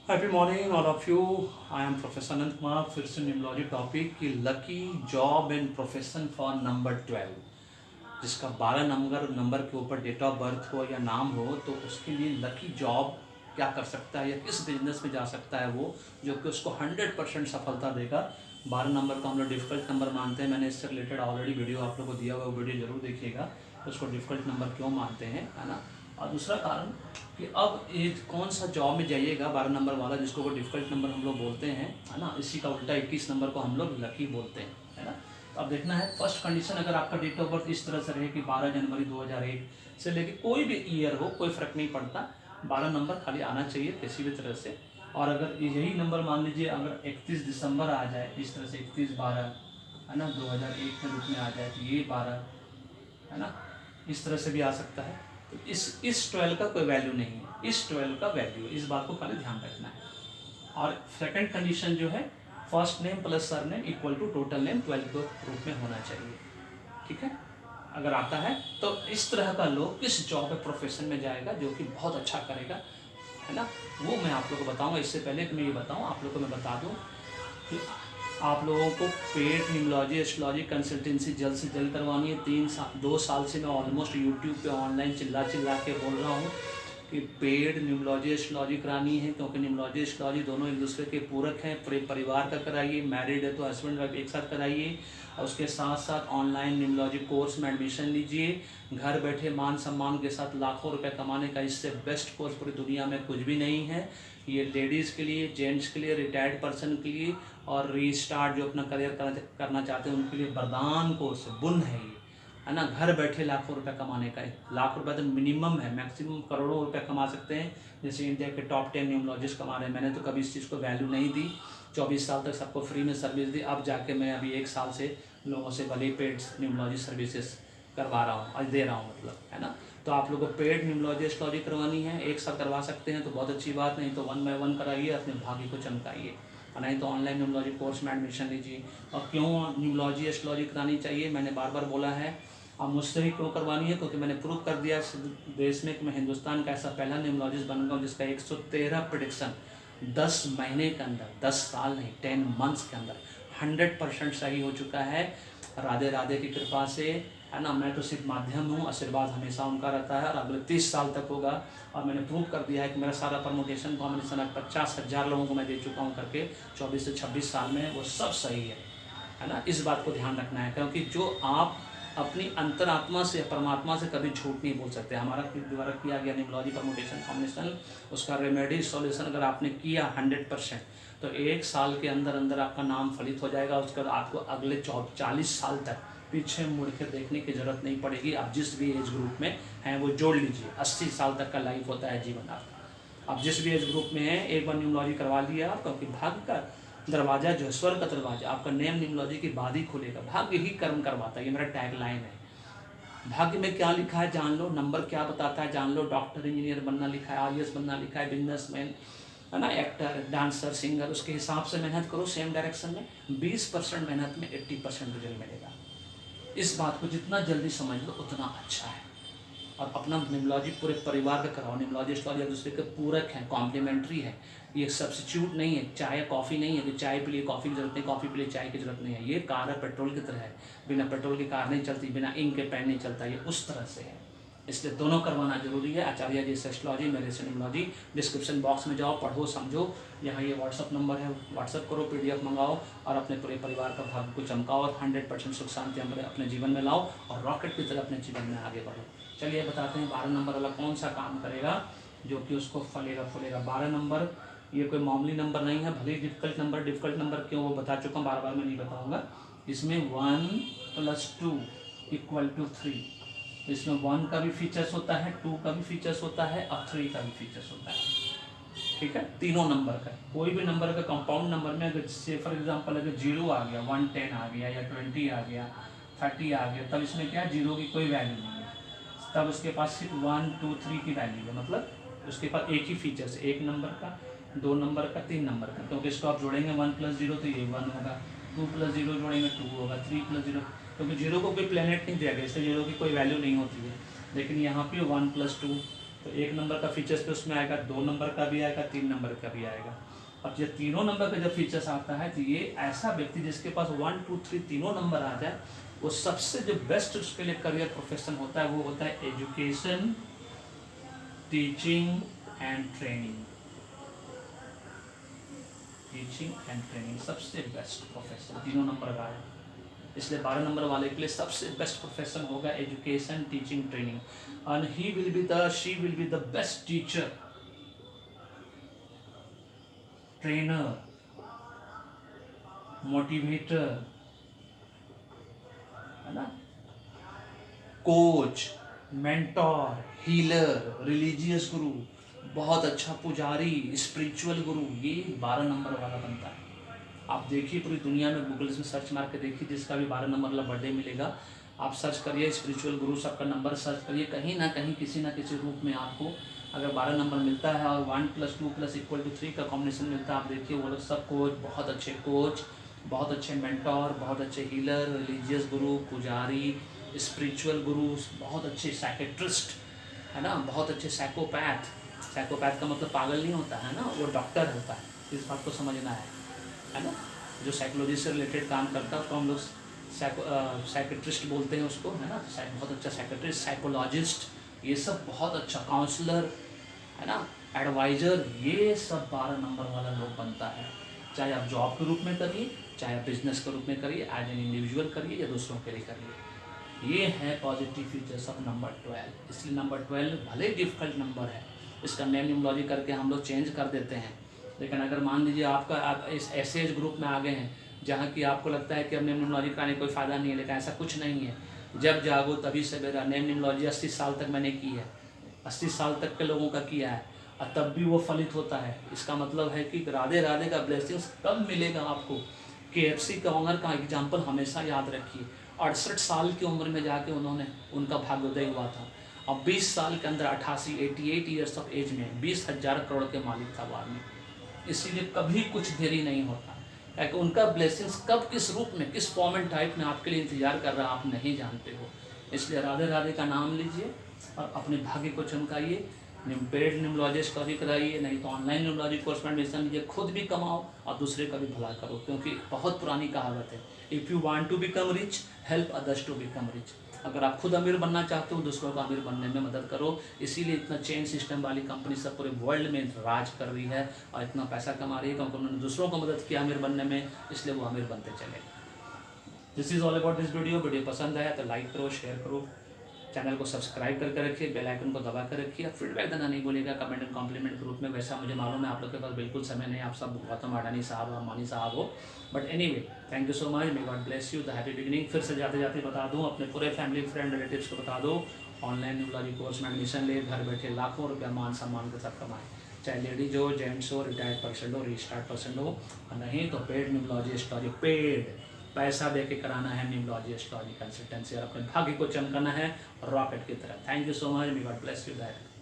Happy morning all of you. I am professor Anant Kumar. फिर से numerology topic कि lucky job and profession for number 12, जिसका 12 number के ऊपर डेट ऑफ बर्थ हो या नाम हो तो उसके लिए लकी जॉब क्या कर सकता है या किस बिजनेस में जा सकता है वो, जो कि उसको 100% सफलता देगा। 12 नंबर को हम लोग डिफ़िकल्ट नंबर मानते हैं। मैंने इससे रिलेटेड ऑलरेडी वीडियो आप लोगों को दिया हुआ, वो वीडियो जरूर देखिएगा। उसको डिफ़िकल्ट नंबर क्यों मानते हैं, है ना। और दूसरा कारण कि अब ये कौन सा जॉब में जाइएगा 12 नंबर वाला, जिसको वो डिफ़िकल्ट नंबर हम लोग बोलते हैं, है ना। इसी का उल्टा 21 नंबर को हम लोग लकी बोलते हैं, है ना। तो अब देखना है फर्स्ट कंडीशन, अगर आपका डेट ऑफ बर्थ इस तरह से रहे कि 12 जनवरी 2001 से लेके कोई भी ईयर हो, कोई फ़र्क नहीं पड़ता, 12 नंबर खाली आना चाहिए किसी भी तरह से। और अगर यही नंबर मान लीजिए अगर 31 दिसंबर आ जाए, इस तरह से 31/12, है ना, 2001 के रूप में आ जाए तो ये 12, है ना, इस तरह से भी आ सकता है। तो इस 12 का कोई वैल्यू नहीं है, इस 12 का वैल्यू, इस बात को खाली ध्यान रखना है। और सेकंड कंडीशन जो है, first name plus surname equal to total name 12 के रूप में होना चाहिए। ठीक है, अगर आता है तो इस तरह का लोग किस जॉब या प्रोफेशन में जाएगा जो कि बहुत अच्छा करेगा, है ना, वो मैं आप लोगों को बताऊंगा। इससे पहले कि मैं ये बताऊं, आप लोगों को मैं बता दूं कि आप लोगों को पेड न्यूमरोलॉजी एस्ट्रोलॉजी कंसल्टेंसी जल्द से जल्द करवानी है। 2 साल से मैं ऑलमोस्ट यूट्यूब पे ऑनलाइन चिल्ला चिल्ला के बोल रहा हूँ कि पेड न्यूमरोलॉजी एस्ट्रोलॉजी करानी है, क्योंकि न्यूमरोलॉजी एस्ट्रोलॉजी दोनों एक दूसरे के पूरक हैं। पूरे परिवार का कराइए, मैरिड है तो हस्बैंड वाइफ एक साथ कराइए, और उसके साथ साथ ऑनलाइन न्यूमरोलॉजी कोर्स में एडमिशन लीजिए। घर बैठे मान सम्मान के साथ लाखों रुपए कमाने का इससे बेस्ट कोर्स पूरी दुनिया में कुछ भी नहीं है। ये लेडीज़ के लिए, जेंट्स के लिए, रिटायर्ड पर्सन के लिए और रीस्टार्ट जो अपना करियर करना चाहते हैं उनके लिए वरदान कोर्स बुन है ये, है ना। घर बैठे लाखों रुपए कमाने का, लाख रुपए तो मिनिमम है, मैक्सिमम करोड़ों रुपए कमा सकते हैं। जैसे इंडिया के टॉप 10 न्यूमरोलॉजिस्ट कमा रहे हैं। मैंने तो कभी इस चीज़ को वैल्यू नहीं दी, 24 साल तक सबको फ्री में सर्विस दी। अब जाके मैं अभी 1 साल से लोगों से भले पेड न्यूमरोलॉजी सर्विसेज करवा रहा हूँ और दे रहा हूँ, मतलब, है ना। तो आप लोगों को पेड न्यूमरोलॉजी एस्ट्रोलॉजी करवानी है, 1 साल करवा सकते हैं तो बहुत अच्छी बात, नहीं तो 1 बाय 1 कराइए, अपने भाग्य को चमकाइए, और नहीं तो ऑनलाइन न्यूमरोलॉजी कोर्स में एडमिशन लीजिए। और क्यों न्यूमरोलॉजी एस्ट्रोलॉजी करानी चाहिए, मैंने बार बार बोला है। अब मुझसे ही क्यों करवानी है, क्योंकि मैंने प्रूव कर दिया देश में कि मैं हिंदुस्तान का ऐसा पहला न्यूमरोलॉजिस्ट बन गया हूँ जिसका 113 प्रेडिक्शन 10 महीने के अंदर, 10 साल नहीं, 10 मंथ्स के अंदर 100% सही हो चुका है। राधे राधे की कृपा से, है ना। मैं तो सिर्फ माध्यम हूँ, आशीर्वाद हमेशा उनका रहता है और अगले 30 साल तक होगा। और मैंने प्रूव कर दिया है कि मेरा सारा प्रमोटेशन कॉम्बिनेशन 50,000 लोगों को मैं दे चुका हूँ करके 24 से 26 साल में, वो सब सही है ना। इस बात को ध्यान रखना है, क्योंकि जो आप अपनी अंतरात्मा से, परमात्मा से कभी झूठ नहीं बोल सकते। हमारा द्वारा किया गया न्यूमरोलॉजी परमुटेशन कॉम्बिनेशन, उसका रेमेडी सॉल्यूशन अगर आपने किया 100%, तो 1 साल के अंदर अंदर आपका नाम फलित हो जाएगा। उसके बाद आपको अगले 40 साल तक पीछे मुड़ के देखने की जरूरत नहीं पड़ेगी। आप जिस भी एज ग्रुप में हैं वो जोड़ लीजिए, 80 साल तक का लाइफ होता है जीवन आपका। आप जिस भी एज ग्रुप में हैं, एक बार न्यूमरोलॉजी करवा लिया आप, क्योंकि भाग्य का दरवाजा जो है, स्वर्ग का दरवाजा, आपका नेम न्यूमरोलॉजी की बाद ही खुलेगा। भाग्य ही कर्म करवाता है, ये मेरा टैग लाइन है। भाग्य में क्या लिखा है जान लो, नंबर क्या बताता है जान लो, डॉक्टर इंजीनियर बनना लिखा है, आईएएस बनना लिखा है, बिजनेसमैन, है ना, एक्टर, डांसर, सिंगर, उसके हिसाब से मेहनत करो सेम डायरेक्शन में। 20% मेहनत में 80% रिजल्ट मिलेगा। इस बात को जितना जल्दी समझ लो उतना अच्छा है। और अपना न्यूमरोलॉजी पूरे परिवार का कराओ। न्यूमरोलॉजी एस्ट्रोलॉजी एक दूसरे के पूरक हैं, कॉम्प्लीमेंट्री है। ये सब्सिट्यूट नहीं है, चाय कॉफ़ी नहीं है कि चाय के लिए कॉफ़ी की जरूरत नहीं, कॉफ़ी के लिए चाय की जरूरत नहीं है। ये कार है, पेट्रोल की तरह है, बिना पेट्रोल की कार नहीं चलती, बिना इंक के पेन नहीं चलता, ये उस तरह से है। इसलिए दोनों करवाना जरूरी है। आचार्य जी से एस्ट्रोलॉजी, मेरे से न्यूमरोलॉजी। डिस्क्रिप्शन बॉक्स में जाओ, पढ़ो, समझो। यहाँ ये व्हाट्सअप नंबर है, व्हाट्सअप करो, PDF मंगाओ और अपने पूरे परिवार का भाग्य को चमकाओ और 100% सुख शांति अपने जीवन में लाओ और रॉकेट की तरह अपने जीवन में आगे बढ़ो। चलिए बताते हैं 12 नंबर वाला कौन सा काम करेगा जो कि उसको फलेगा फूलेगा। 12 नंबर ये कोई मामूली नंबर नहीं है, भले ही डिफिकल्ट नंबर क्यों वो बता चुका हूँ, बार बार मैं नहीं बताऊँगा। इसमें 1 + 2 = 3। इसमें 1 का भी फीचर्स होता है, 2 का भी फीचर्स होता है और 3 का भी फीचर्स होता है। ठीक है, तीनों नंबर का, कोई भी नंबर का कंपाउंड नंबर में अगर जैसे फॉर एग्जांपल अगर 0 आ गया, 1 10 आ गया या 20 आ गया, 30 आ गया, तब इसमें क्या, 0 की कोई वैल्यू नहीं है। तब उसके पास सिर्फ 1 2 3 की वैल्यू है, मतलब उसके पास एक ही फीचर्स, एक नंबर का, 2 नंबर का, 3 नंबर का। क्योंकि इसको आप जोड़ेंगे 1 + 0 तो ये 1 होगा, 2 + 0 जोड़ेंगे 2 होगा, 3 + 0, क्योंकि 0 को कोई प्लेनेट नहीं दिया गया, इसलिए 0 की कोई वैल्यू नहीं होती है। लेकिन यहाँ पे 1 + 2 तो 1 नंबर का फीचर्स पे उसमें आएगा, 2 नंबर का भी आएगा, 3 नंबर का भी आएगा। अब ये तीनों नंबर का जब फीचर्स आता है तो ये ऐसा व्यक्ति जिसके पास 1 2 3 तीनों नंबर आ जाए, वो सबसे जो बेस्ट उसके लिए करियर प्रोफेशन होता है वो होता है education, teaching and training. Teaching and training सबसे बेस्ट प्रोफेशन तीनों नंबर का है, इसलिए 12 नंबर वाले के लिए सबसे बेस्ट प्रोफेशन होगा education, teaching, training. And she will be the best teacher, trainer, motivator, है ना, कोच, मेंटोर, हीलर, रिलीजियस गुरु, बहुत अच्छा पुजारी, स्पिरिचुअल गुरु, ये 12 नंबर वाला बनता है। आप देखिए पूरी दुनिया में गूगल में सर्च मार के देखिए, जिसका भी 12 नंबर वाला बर्थडे मिलेगा, आप सर्च करिए स्पिरिचुअल गुरु सबका नंबर सर्च करिए, कहीं ना कहीं किसी ना किसी रूप में आपको अगर 12 नंबर मिलता है और 1 + 2 = 3 का कॉम्बिनेशन मिलता है, आप देखिए वो लोग सब कोच, बहुत अच्छे मेंटोर, बहुत अच्छे हीलर, रिलीजियस गुरु, पुजारी, स्पिरिचुअल गुरु, बहुत अच्छे साइकेट्रिस्ट, है ना, बहुत अच्छे साइकोपैथ का मतलब पागल नहीं होता है ना, वो डॉक्टर होता है, इस बात को समझना है ना, जो साइकोलॉजी से रिलेटेड काम करता है उसको हम लोग साइकेट्रिस्ट बोलते हैं उसको, है ना, बहुत अच्छा साइकेट्रिस्ट, साइकोलॉजिस्ट, ये सब बहुत अच्छा काउंसलर, है ना, एडवाइज़र, ये सब 12 नंबर वाला लोग बनता है। चाहे आप जॉब के रूप में करिए, चाहे आप बिजनेस के रूप में करिए, एज एन इंडिविजुअल करिए या दूसरों के लिए करिए। ये है पॉजिटिव फीचर्स ऑफ नंबर 12। इसलिए नंबर 12 भले ही डिफिकल्ट नंबर है, इसका नेम न्यूमरोलॉजी करके हम लोग चेंज कर देते हैं, लेकिन अगर मान लीजिए आप इस ऐसे एज ग्रुप में आ गए हैं जहाँ कि आपको लगता है कि अब नेम न्यूमरोलॉजी कराने कोई फ़ायदा नहीं है, लेकिन ऐसा कुछ नहीं है। जब जागो तभी सवेरा। नेम न्यूमरोलॉजी 80 साल तक मैंने की है, 80 साल तक के लोगों का किया है, और तब भी वो फलित होता है। इसका मतलब है कि राधे राधे का ब्लेसिंग्स कब मिलेगा आपको। KFC का ओनर का एग्जाम्पल हमेशा याद रखिए, 68 साल की उम्र में जाके उनका भाग्योदय हुआ था, और 20 साल के अंदर 88 ईयर्स ऑफ एज में 20,000 करोड़ के मालिक था वो आदमी। इसीलिए कभी कुछ देरी नहीं होता, क्योंकि उनका ब्लेसिंग्स कब किस रूप में, किस फॉर्म एंड टाइप में आपके लिए इंतजार कर रहा है आप नहीं जानते हो। इसलिए राधे राधे का नाम लीजिए और अपने भाग्य को चमकाइए। पेड न्यूमरोलॉजी स्टडी कराइए, नहीं तो ऑनलाइन न्यूमरोलॉजी कोर्स में एडमिशन लीजिए, खुद भी कमाओ और दूसरे का भी भला करो, क्योंकि बहुत पुरानी कहावत है, if you want to become rich help others to become rich. अगर आप खुद अमीर बनना चाहते हो, दूसरों को अमीर बनने में मदद करो। इसीलिए इतना चेन सिस्टम वाली कंपनी सब पूरे वर्ल्ड में राज कर रही है और इतना पैसा कमा रही है, क्योंकि उन्होंने दूसरों को मदद किया अमीर बनने में, इसलिए वो अमीर बनते चले। This is all about this video पसंद आया तो लाइक करो, शेयर करो, चैनल को सब्सक्राइब करके रखिए, बेल आइकन को दबा कर रखिए। फीडबैक देना नहीं बोलिएगा कमेंट एंड कॉम्प्लीमेंट के रूप में। वैसा मुझे मालूम है आप लोग के पास बिल्कुल समय नहीं, आप सब गौतम अडानी साहब और अंबानी साहब हो, but anyway thank you so much, may God bless you, the happy beginning. फिर से जाते जाते बता दूँ, अपने पूरे फैमिली फ्रेंड रिलेटिव्स को बता दो, ऑनलाइन न्यूमरोलॉजी कोर्स में एडमिशन ले, घर बैठे लाखों रुपया मान सम्मान के साथ कमाएं, चाहे लेडीज हो, जेंट्स हो, रिटायर्ड पर्सन हो, रिस्टार्ट पर्सन हो, नहीं तो पेड न्यूमरोलॉजी स्टडी, पेड पैसा दे के कराना है न्यूमरोलॉजी एस्ट्रोलॉजी कंसल्टेंसी, और अपने भाग्य को चमकाना है रॉकेट की तरह। Thank you so much, may God bless you that.